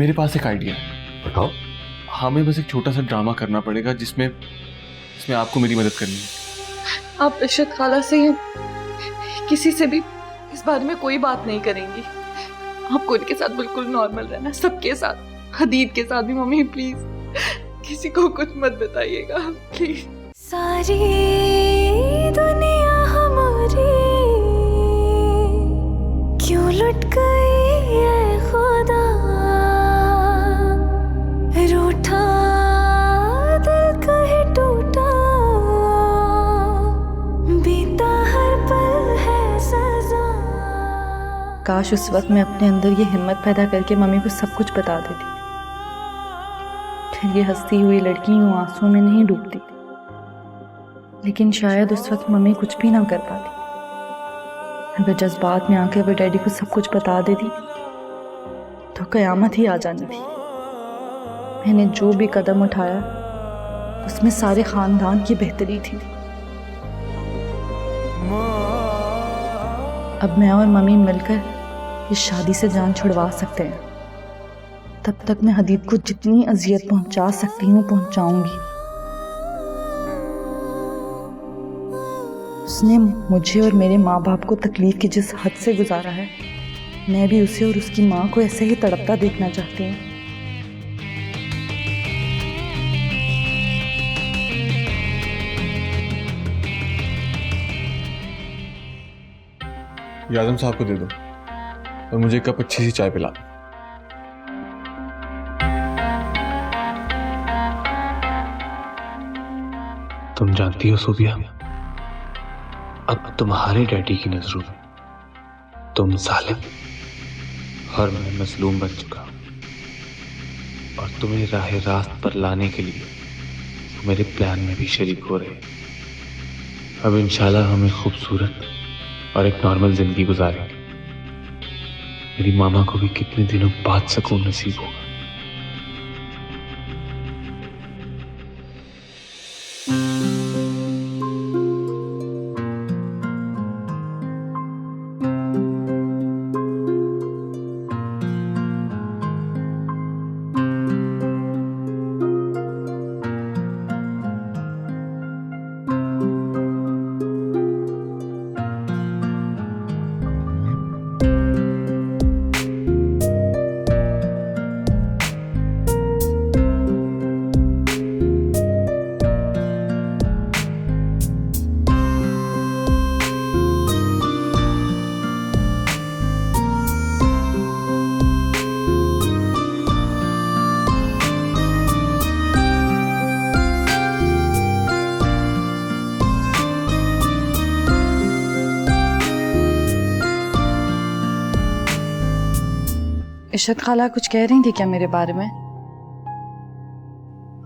मेरे पास एक आइडिया है। बताओ। हमें बस एक छोटा सा ड्रामा करना पड़ेगा जिसमें आपको मेरी मदद करनी है। आप इशरत खाला से किसी से भी इस बारे में कोई बात नहीं करेंगी। आपको उनके साथ बिल्कुल नॉर्मल रहना, सबके साथ, हदीद के साथ भी। मम्मी प्लीज किसी को कुछ मत बताइएगा प्लीज। सारी दुनिया हमारी क्यों लुट गई है खुदा, रूठा दिल कहीं टूटा, बीता हर पल है सजा। काश उस वक्त मैं अपने अंदर ये हिम्मत पैदा करके मम्मी को सब कुछ बता देती, फिर ये हंसती हुई लड़की यूं आंसू में नहीं डूबती। लेकिन शायद उस वक्त मम्मी कुछ भी ना कर पाती। अगर जज्बात में आके वो डैडी को सब कुछ बता देती तो कयामत ही आ जानी थी। मैंने जो भी कदम उठाया उसमें सारे खानदान की बेहतरी थी। अब मैं और मम्मी मिलकर इस शादी से जान छुड़वा सकते हैं। तब तक मैं हदीद को जितनी अजियत पहुंचा सकती हूँ पहुंचाऊंगी। उसने मुझे और मेरे माँ बाप को तकलीफ की जिस हद से गुजारा है, मैं भी उसे और उसकी माँ को ऐसे ही तड़पता देखना चाहती हूँ। ये आजम साहब को दे दो और मुझे एक कप अच्छी सी चाय पिला दो। तुम जानती हो सूबिया, अब तुम्हारे डैडी की नजरों में तुम जालिम और मैं मजलूम बन चुका हूं, और तुम्हें राह रास्त पर लाने के लिए मेरे प्लान में भी शरीक हो रहे। अब इंशाल्लाह हमें खूबसूरत और एक नॉर्मल जिंदगी गुजारेंगे। मेरी मामा को भी कितने दिनों बाद सुकून नसीब होगा। इशरत खाला कुछ कह रही थी क्या मेरे बारे में?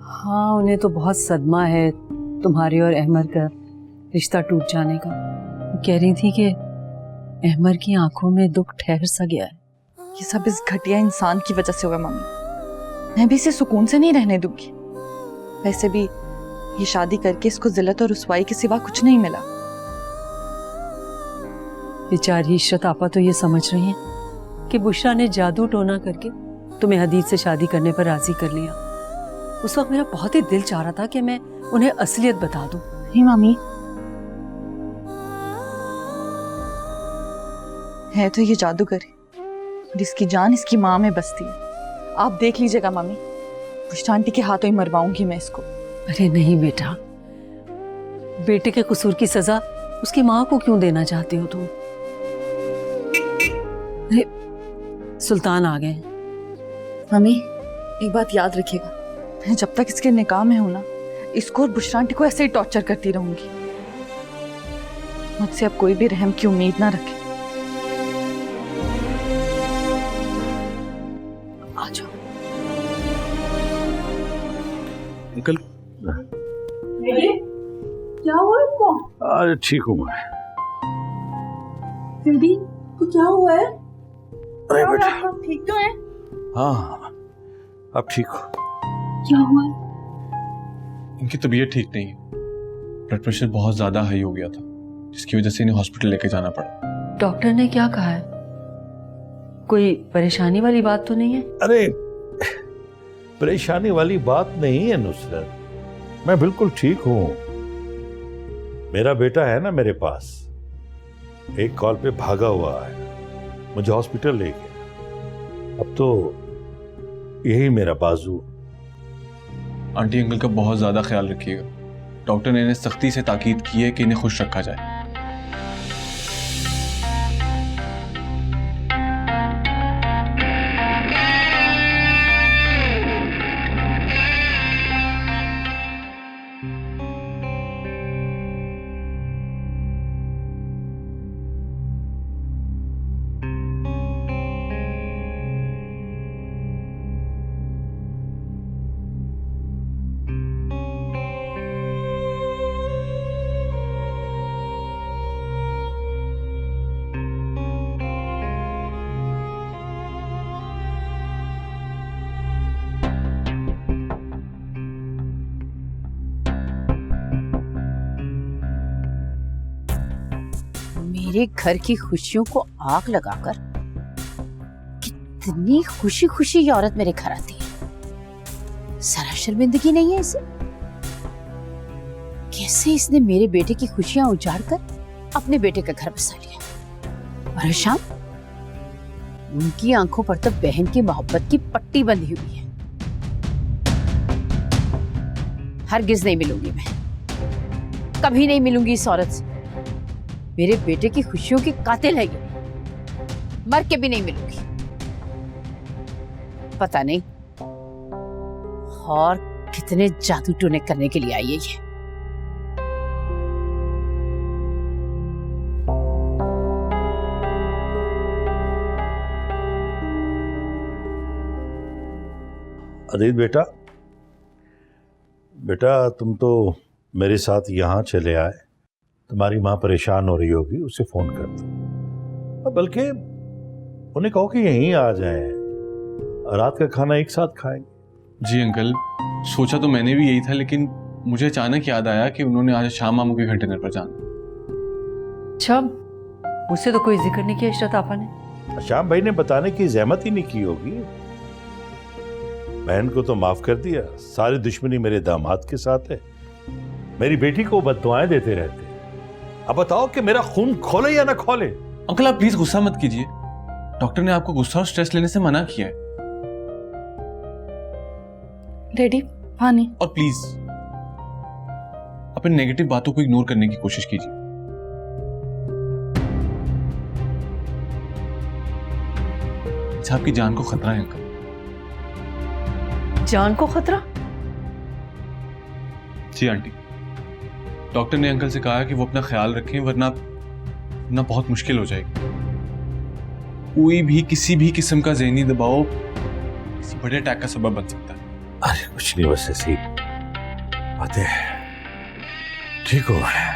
हाँ, उन्हें तो बहुत सदमा है तुम्हारे और अहमर का रिश्ता टूट जाने का। वो कह रही थी कि अहमर की आंखों में दुख ठहर सा गया है। ये सब इस घटिया इंसान की वजह से हुआ मम्मी। मैं भी इसे सुकून से नहीं रहने दूंगी। वैसे भी ये शादी करके इसको जिल्लत और रुसवाई के सिवा कुछ नहीं मिला। बेचारी इशरत आपा तो ये समझ रही हैं कि बुशरा ने जादू टोना करके तुम्हें हदीद से शादी करने पर राजी कर लिया। उस वक्त मेरा बहुत ही दिल चाह रहा था कि मैं उन्हें असलियत बता दूं। नहीं मामी, है तो ये जादूगर और इसकी जान इसकी माँ में बसती है। आप देख लीजिएगा मामी, बुशरा आंटी के हाथों ही मरवाऊंगी मैं इसको। अरे नहीं बेटा, बेटे के कसूर की सजा उसकी माँ को क्यों देना चाहते हो तुम? अरे सुल्तान आ गए। मम्मी एक बात याद रखिएगा, मैं जब तक इसके निकाह में हूं ना, इसको और बुशरा आंटी को ऐसे ही टॉर्चर करती रहूंगी। मुझसे अब कोई भी रहम की उम्मीद ना रखे। आ जाओ। अंकल क्या हुआ आपको? अरे ठीक हूँ मैं। दीदी को क्या हुआ है? अरे बेटा, आप ठीक तो है? हाँ अब ठीक हो। क्या हुआ? इनकी तबीयत ठीक नहीं है। ब्लड प्रेशर बहुत ज्यादा हाई हो गया था, जिसकी वजह से इन्हें हॉस्पिटल लेके जाना पड़ा। डॉक्टर ने क्या कहा है? कोई परेशानी वाली बात तो नहीं है? अरे परेशानी वाली बात नहीं है नुसरत, मैं बिल्कुल ठीक हूं। मेरा बेटा है ना मेरे पास, एक कॉल पे भागा हुआ है, मुझे हॉस्पिटल ले गया। अब तो यही मेरा बाजू। आंटी अंकल का बहुत ज्यादा ख्याल रखिएगा। डॉक्टर ने इन्हें सख्ती से ताकीद की है कि इन्हें खुश रखा जाए। मेरे घर की खुशियों को आग लगाकर कितनी खुशी खुशी ये औरत मेरे घर आती है। जरा शर्मिंदगी नहीं है इसे? कैसे इसने मेरे बेटे की खुशियां उजाड़ कर अपने बेटे का घर बसा लिया। और शाम उनकी आंखों पर तो बहन की मोहब्बत की पट्टी बंधी हुई है। हरगिज नहीं मिलूंगी मैं, कभी नहीं मिलूंगी इस औरत से। मेरे बेटे की खुशियों की कातिल है ये, मर के भी नहीं मिलूंगी। पता नहीं और कितने जादू टोने करने के लिए आई है ये। अदीत बेटा, बेटा तुम तो मेरे साथ यहाँ चले आए। तुम्हारी माँ परेशान हो रही होगी, उसे फोन कर दो। बल्कि उन्हें कहो कि यहीं आ जाएं, रात का खाना एक साथ खाएंगे। जी अंकल, सोचा तो मैंने भी यही था, लेकिन मुझे अचानक याद आया कि उन्होंने आज शाम मामू के घर डिनर पर जाना। अच्छा, मुझसे तो कोई जिक्र नहीं किया इशरत आपा ने। श्याम भाई ने बताने की जहमत ही नहीं की होगी। बहन को तो माफ कर दिया, सारी दुश्मनी मेरे दामाद के साथ है। मेरी बेटी को बद्दुआएं देते रहते। अब बताओ कि मेरा खून खोले या ना खोले। अंकल आप प्लीज गुस्सा मत कीजिए, डॉक्टर ने आपको गुस्सा और स्ट्रेस लेने से मना किया है। डैडी पानी। और प्लीज अपनी नेगेटिव बातों को इग्नोर करने की कोशिश कीजिए। अच्छा, आपकी जान को खतरा है अंकल। जान को खतरा? जी आंटी, डॉक्टर ने अंकल से कहा कि वो अपना ख्याल रखें, वरना बहुत मुश्किल हो जाएगी। कोई भी किसी भी किस्म का ज़हनी दबाव किसी बड़े अटैक का सबब बन सकता है। अरे कुछ नहीं, बस ऐसी बातें। ठीक हो गया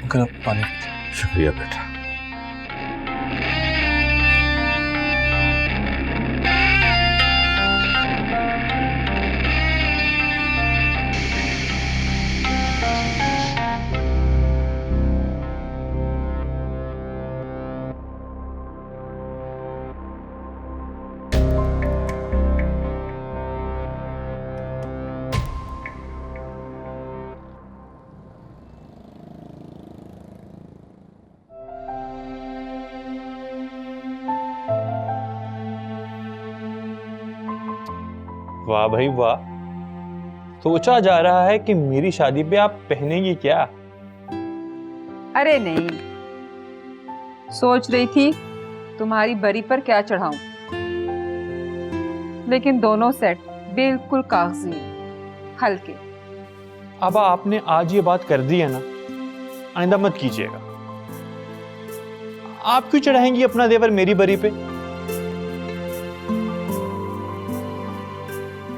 अंकल, आप पानी। शुक्रिया बेटा। वाह भाई वाह, सोचा जा रहा है कि मेरी शादी पे आप पहनेंगी क्या? अरे नहीं, सोच रही थी तुम्हारी बरी पर क्या चढ़ाऊं, लेकिन दोनों सेट बिल्कुल कागजी हल्के। अब आपने आज ये बात कर दी है ना, आइंदा मत कीजिएगा। आप क्यों चढ़ाएंगी अपना देवर मेरी बरी पे?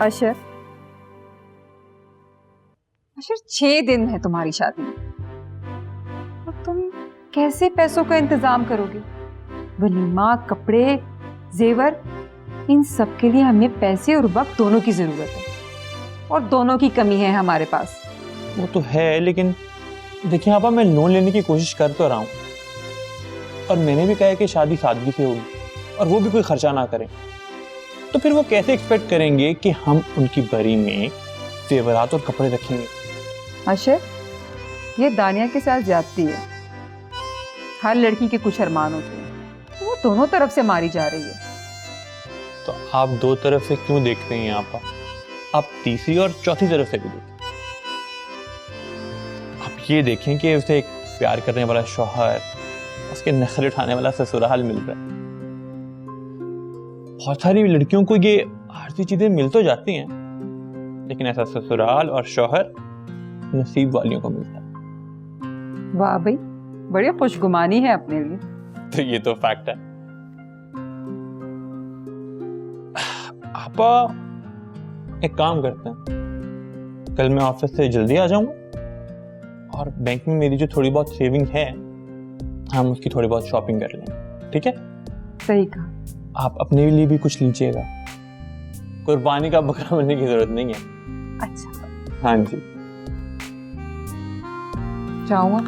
अशर 6 दिन है तुम्हारी शादी में, और तुम कैसे पैसों का इंतजाम करोगे? वलीमा, कपड़े, जेवर, इन सब के लिए हमें पैसे और वक्त दोनों की जरूरत है, और दोनों की कमी है हमारे पास। वो तो है, लेकिन देखिए आपा, मैं लोन लेने की कोशिश कर तो रहा हूं, और मैंने भी कहा कि शादी सादगी से होगी और वो भी कोई खर्चा ना करें। तो फिर वो कैसे एक्सपेक्ट करेंगे कि हम उनकी बरी में जेवरात और कपड़े रखेंगे? अशर, ये दानिया के साथ ज्यादती है। हर लड़की के कुछ अरमान होते हैं, वो दोनों तरफ से मारी जा रही है। तो आप दो तरफ से क्यों देख रही हैं आपा? आप तीसरी और चौथी तरफ से भी देखें। आप ये देखें कि उसे एक प्यार करने वाला शौहर, उसके नखरे उठाने वाला ससुराल मिल रहा है। बहुत सारी लड़कियों को ये आरती चीजें मिल तो जाती हैं, लेकिन ऐसा ससुराल और शौहर नसीब वालियों को मिलता है। वाह भाई, बड़ी खुशगुमानी है अपने लिए। तो ये तो फैक्ट है। आपा, एक काम करते हैं, कल मैं ऑफिस से जल्दी आ जाऊंगा और बैंक में मेरी जो थोड़ी बहुत सेविंग है, हम उसकी थोड़ी बहुत शॉपिंग कर लेंगे, ठीक है? सही कहा। आप अपने लिए भी कुछ लीजिएगा, कुर्बानी का बकरा बनने की जरूरत नहीं है। अच्छा, हाँ जी, जाऊंगा।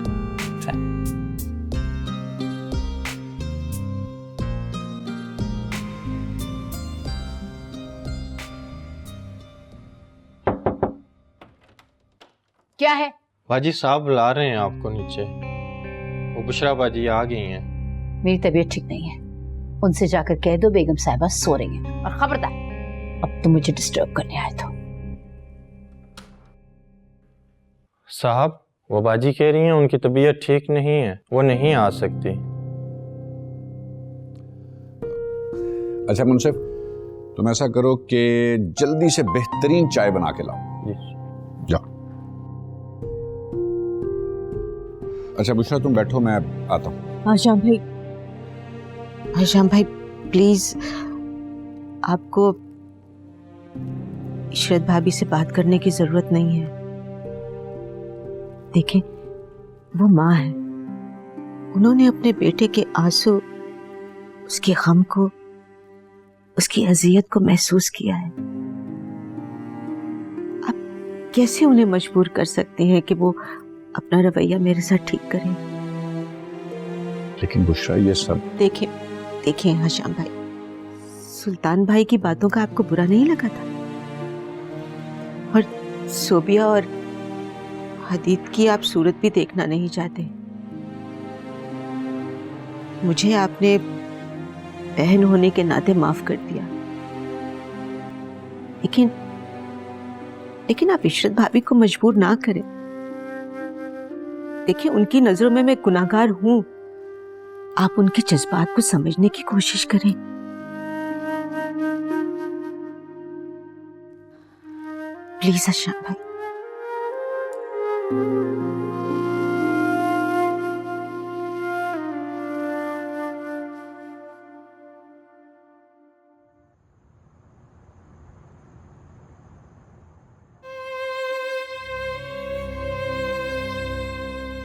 क्या है? बाजी साहब बुला रहे हैं आपको नीचे। वो बुशरा बाजी आ गई हैं। मेरी तबीयत ठीक नहीं है, उनसे जाकर कह दो बेगम साहिबा सो रही हैं। और खबरदार, अब तुम मुझे डिस्टर्ब करने आए तो। साहब, वो बाजी कह रही हैं उनकी तबीयत ठीक नहीं है, वो नहीं आ सकती। अच्छा मुनसिफ, तुम ऐसा करो कि जल्दी से बेहतरीन चाय बना के लाओ। जाओ। अच्छा बुशरा, तुम बैठो, मैं आता हूँ। आशाम भाई, आशाम भाई प्लीज, आपको इशरत भाभी से बात करने की जरूरत नहीं है। देखें, वो माँ है, उन्होंने अपने बेटे के आंसू, उसके गम को, उसकी अजियत को महसूस किया है। आप कैसे उन्हें मजबूर कर सकते हैं कि वो अपना रवैया मेरे साथ ठीक करें? लेकिन बुशरा, ये सब देखें देखें हशाम भाई, सुल्तान भाई की बातों का आपको बुरा नहीं लगा था? और सोबिया और हदीद की आप सूरत भी देखना नहीं चाहते। मुझे आपने बहन होने के नाते माफ कर दिया, लेकिन आप इशरत भाभी को मजबूर ना करें। देखिए, उनकी नजरों में मैं गुनाहगार हूं, आप उनके जज्बात को समझने की कोशिश करें। प्लीज हशाम भाई।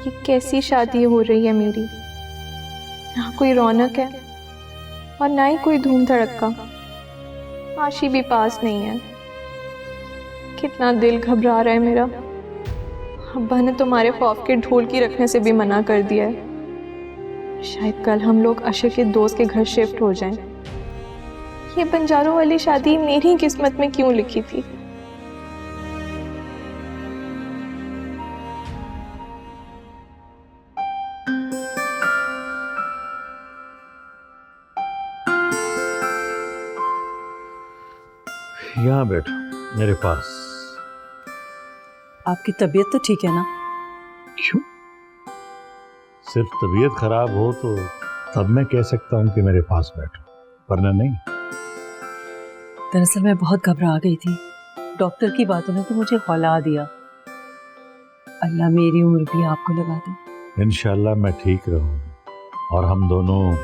ये कैसी शादी हो रही है मेरी? ना कोई रौनक है और ना ही कोई धूम धड़क्का। आशी भी पास नहीं है। कितना दिल घबरा रहा है मेरा। अब्बा ने तुम्हारे खौफ के ढोलकी रखने से भी मना कर दिया है। शायद कल हम लोग अशर के दोस्त के घर शिफ्ट हो जाएं। ये बंजारों वाली शादी मेरी किस्मत में क्यों लिखी थी? यहाँ बैठो मेरे पास। आपकी तबीयत तो ठीक है ना? क्यों? सिर्फ तबीयत खराब हो तो तब मैं कह सकता हूँ कि मेरे पास बैठो, वरना नहीं। दरअसल मैं बहुत घबरा गई थी, डॉक्टर की बातों ने तो मुझे हौला दिया। अल्लाह मेरी उम्र भी आपको लगा दे। इंशाल्लाह मैं ठीक रहूँगा और हम दोनों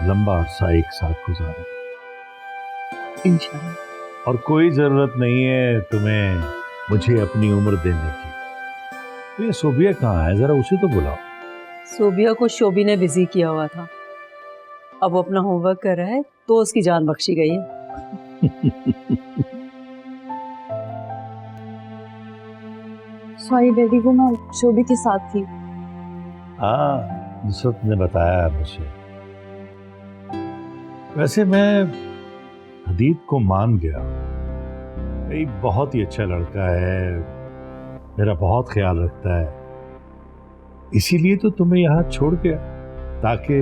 लंबा अरसा एक साथ गुजारेंगे इंशाल्लाह। और कोई जरूरत नहीं है तुम्हें मुझे अपनी उम्र देने की। तो ये सोबिया कहाँ है, जरा उसे तो बुलाओ। सोबिया को शोभी ने बिजी किया हुआ था, अब वो अपना होमवर्क कर रहा है तो उसकी जान बख्शी गई है। सॉरी डैडी, वो मैं शोभी के साथ थी। हाँ, नुसरत ने बताया मुझे। वैसे मैं हदीद को मान गया। भाई बहुत ही अच्छा लड़का है, मेरा बहुत ख्याल रखता है, इसीलिए तो तुम्हें यहाँ छोड़ गया ताकि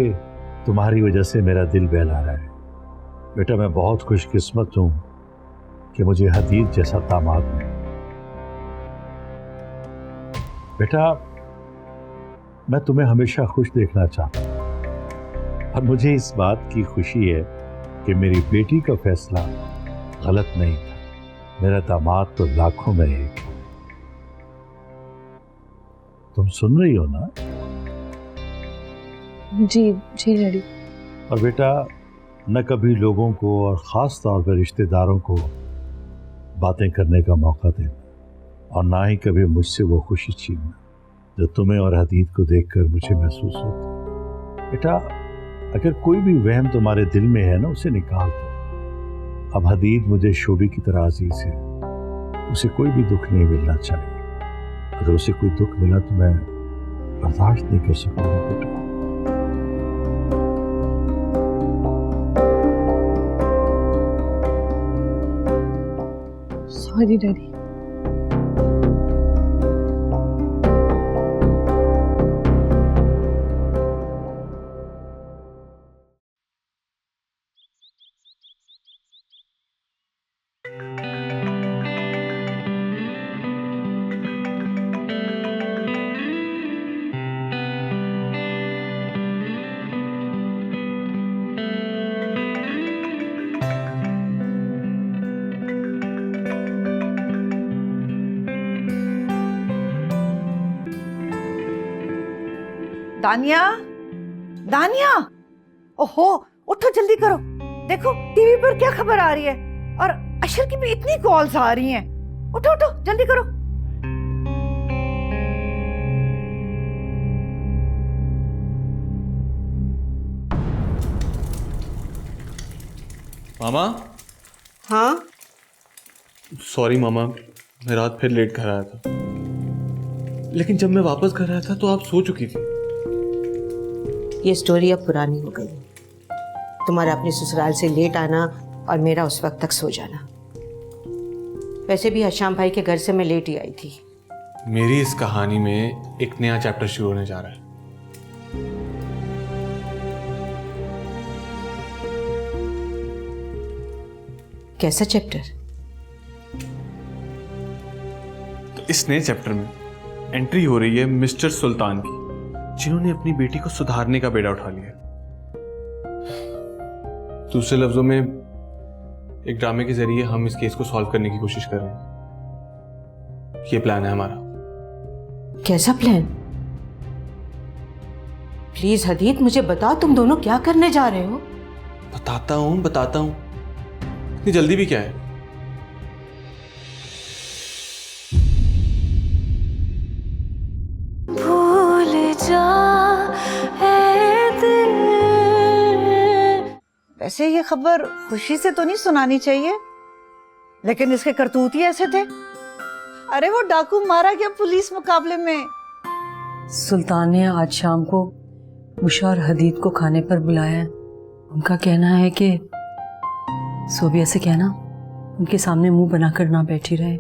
तुम्हारी वजह से मेरा दिल बहला रहा है। बेटा मैं बहुत खुशकिस्मत हूँ कि मुझे हदीद जैसा दामाद मिला। बेटा मैं तुम्हें हमेशा खुश देखना चाहता हूँ और मुझे इस बात की खुशी है कि मेरी बेटी का फैसला गलत नहीं था। मेरा दामाद तो लाखों में एक है। तुम सुन रही हो ना? जी जी डैडी। और बेटा न कभी लोगों को और ख़ास तौर पर रिश्तेदारों को बातें करने का मौका देना और ना ही कभी मुझसे वो खुशी छीनना जो तुम्हें और हदीद को देखकर मुझे महसूस होता। बेटा अगर कोई भी वहम तुम्हारे दिल में है ना, उसे निकाल दो। अब हदीद मुझे शोभी की तरह अजीज है, उसे कोई भी दुख नहीं मिलना चाहिए। अगर उसे कोई दुख मिला तो मैं बर्दाश्त नहीं कर सकूंगा बेटा। Sorry daddy. दानिया, दानिया, ओहो उठो जल्दी करो। देखो टीवी पर क्या खबर आ रही है और अशर की भी इतनी कॉल्स आ रही हैं। उठो उठो जल्दी करो। मामा। हाँ सॉरी मामा, मैं रात फिर लेट घर आया था, लेकिन जब मैं वापस घर आया था तो आप सो चुकी थी। ये स्टोरी अब पुरानी हो गई। तुम्हारा अपने ससुराल से लेट आना और मेरा उस वक्त तक सो जाना। वैसे भी हशाम भाई के घर से मैं लेट ही आई थी। मेरी इस कहानी में एक नया चैप्टर शुरू होने जा रहा है। कैसा चैप्टर? तो इस नए चैप्टर में एंट्री हो रही है मिस्टर सुल्तान की, जिन्होंने अपनी बेटी को सुधारने का बेड़ा उठा लिया। दूसरे लफ्जों में एक ड्रामे के जरिए हम इस केस को सॉल्व करने की कोशिश कर रहे हैं। ये प्लान है हमारा। कैसा प्लान? प्लीज हदीद मुझे बताओ, तुम दोनों क्या करने जा रहे हो? बताता हूं। इतनी जल्दी भी क्या है? भूल जा ऐ दिल। वैसे ये खबर खुशी से तो नहीं सुनानी चाहिए, लेकिन इसके करतूत ही ऐसे थे। अरे वो डाकू मारा गया पुलिस मुकाबले में। सुल्तान ने आज शाम को उषा और हदीद को खाने पर बुलाया है। उनका कहना है कि सोबिया से कहना उनके सामने मुंह बनाकर ना बैठी रहे।